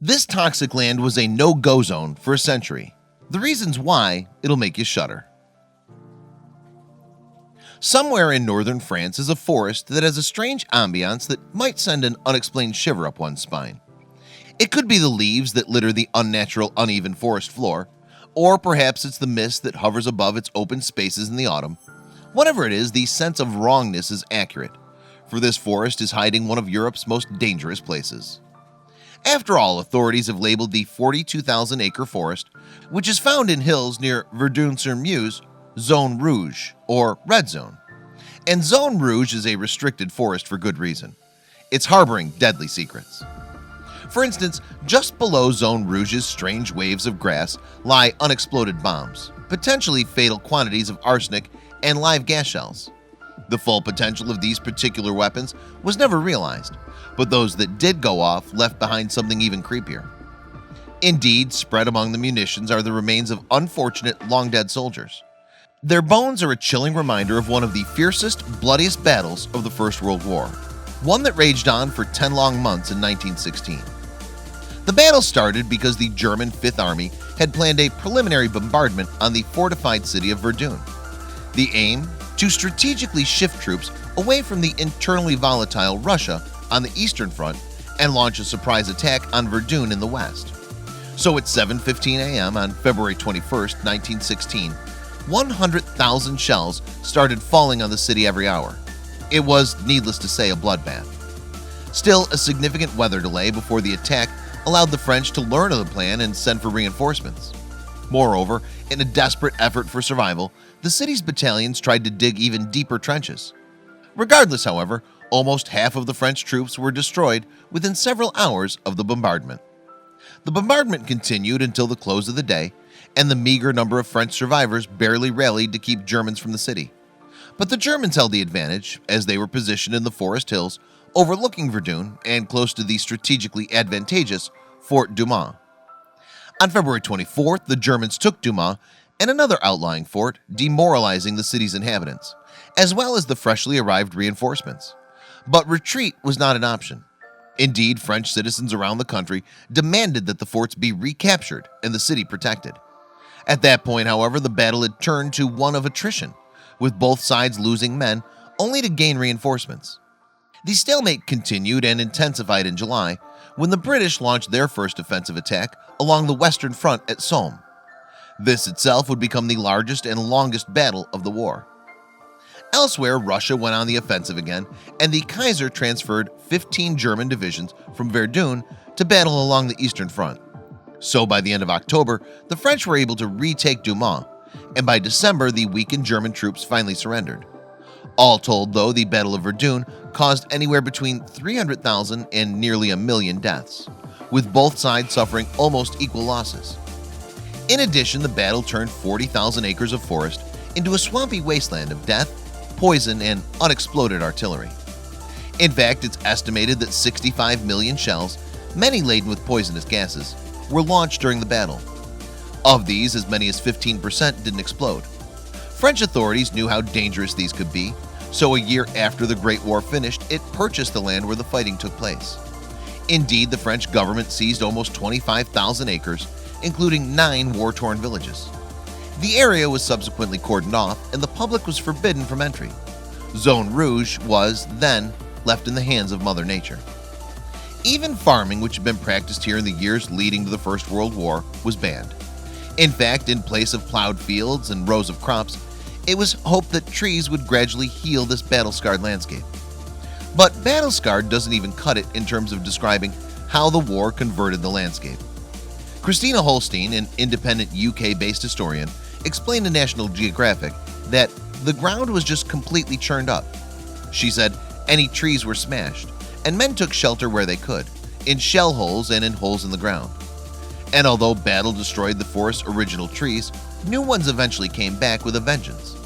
This toxic land was a no-go zone for a century. The reasons why, it'll make you shudder. Somewhere in northern France is a forest that has a strange ambiance that might send an unexplained shiver up one's spine. It could be the leaves that litter the unnatural, uneven forest floor, or perhaps it's the mist that hovers above its open spaces in the autumn. Whatever it is, the sense of wrongness is accurate, for this forest is hiding one of Europe's most dangerous places. After all, authorities have labeled the 42,000-acre forest, which is found in hills near Verdun-sur-Meuse, Zone Rouge, or Red Zone. And Zone Rouge is a restricted forest for good reason. It's harboring deadly secrets. For instance, just below Zone Rouge's strange waves of grass lie unexploded bombs, potentially fatal quantities of arsenic and live gas shells. The full potential of these particular weapons was never realized, but those that did go off left behind something even creepier. Indeed, spread among the munitions are the remains of unfortunate long-dead soldiers. Their bones are a chilling reminder of one of the fiercest, bloodiest battles of the First World War, one that raged on for 10 long months in 1916. The battle started because the German Fifth Army had planned a preliminary bombardment on the fortified city of Verdun. The aim? To strategically shift troops away from the internally volatile Russia on the Eastern Front and launch a surprise attack on Verdun in the West. So at 7:15 a.m. on February 21, 1916, 100,000 shells started falling on the city every hour. It was, needless to say, a bloodbath. Still, a significant weather delay before the attack allowed the French to learn of the plan and send for reinforcements. Moreover, in a desperate effort for survival, the city's battalions tried to dig even deeper trenches. Regardless, however, almost half of the French troops were destroyed within several hours of the bombardment. The bombardment continued until the close of the day, and the meager number of French survivors barely rallied to keep Germans from the city. But the Germans held the advantage, as they were positioned in the forest hills overlooking Verdun and close to the strategically advantageous Fort Douaumont. On February 24th, the Germans took Douaumont and another outlying fort, demoralizing the city's inhabitants, as well as the freshly arrived reinforcements. But retreat was not an option. Indeed, French citizens around the country demanded that the forts be recaptured and the city protected. At that point, however, the battle had turned to one of attrition, with both sides losing men only to gain reinforcements. The stalemate continued and intensified in July when the British launched their first offensive attack along the Western Front at Somme. This itself would become the largest and longest battle of the war. Elsewhere, Russia went on the offensive again, and the Kaiser transferred 15 German divisions from Verdun to battle along the Eastern Front. So by the end of October, the French were able to retake Douaumont, and by December, the weakened German troops finally surrendered. All told, though, the Battle of Verdun caused anywhere between 300,000 and nearly 1 million deaths, with both sides suffering almost equal losses. In addition, the battle turned 40,000 acres of forest into a swampy wasteland of death, poison, and unexploded artillery. In fact, it's estimated that 65 million shells, many laden with poisonous gases, were launched during the battle. Of these, as many as 15% didn't explode. French authorities knew how dangerous these could be, so a year after the Great War finished, it purchased the land where the fighting took place. Indeed, the French government seized almost 25,000 acres, including 9 war-torn villages. The area was subsequently cordoned off, and the public was forbidden from entry. Zone Rouge was, then, left in the hands of Mother Nature. Even farming, which had been practiced here in the years leading to the First World War, was banned. In fact, in place of plowed fields and rows of crops, it was hoped that trees would gradually heal this battle-scarred landscape. But battle-scarred doesn't even cut it in terms of describing how the war converted the landscape. Christina Holstein, an independent UK-based historian, explained to National Geographic that the ground was just completely churned up. She said any trees were smashed, and men took shelter where they could, in shell holes and in holes in the ground. And although battle destroyed the forest's original trees, new ones eventually came back with a vengeance.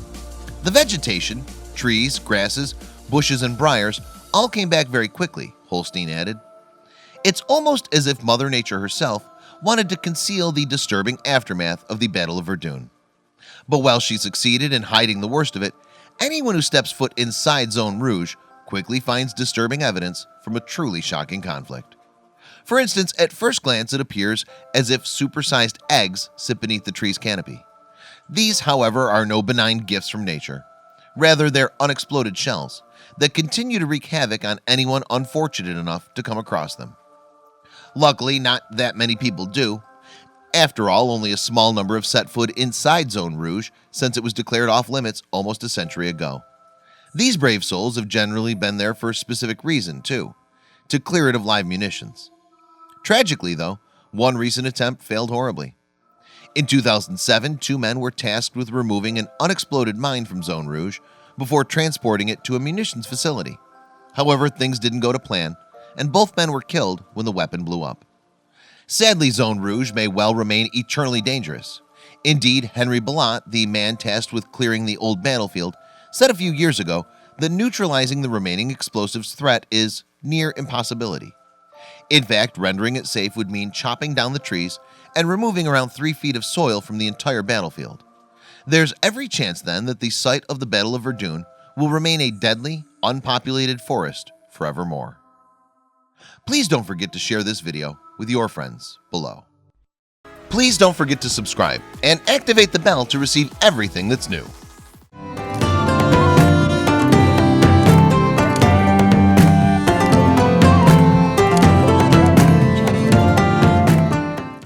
The vegetation, trees, grasses, bushes, and briars all came back very quickly, Holstein added. It's almost as if Mother Nature herself wanted to conceal the disturbing aftermath of the Battle of Verdun. But while she succeeded in hiding the worst of it, Anyone who steps foot inside Zone Rouge quickly finds disturbing evidence from a truly shocking conflict. For instance, at first glance it appears as if supersized eggs sit beneath the tree's canopy. These, however, are no benign gifts from nature. Rather, they're unexploded shells that continue to wreak havoc on anyone unfortunate enough to come across them. Luckily, not that many people do. After all, only a small number have set foot inside Zone Rouge since it was declared off limits almost a century ago. These brave souls have generally been there for a specific reason too, to clear it of live munitions. Tragically though, one recent attempt failed horribly. In 2007, 2 men were tasked with removing an unexploded mine from Zone Rouge before transporting it to a munitions facility. However, things didn't go to plan, and both men were killed when the weapon blew up. Sadly, Zone Rouge may well remain eternally dangerous. Indeed, Henry Bellot, the man tasked with clearing the old battlefield, said a few years ago that neutralizing the remaining explosives threat is near impossibility. In fact, rendering it safe would mean chopping down the trees and removing around 3 feet of soil from the entire battlefield. There's every chance then that the site of the Battle of Verdun will remain a deadly, unpopulated forest forevermore. Please don't forget to share this video with your friends below. Please don't forget to subscribe and activate the bell to receive everything that's new.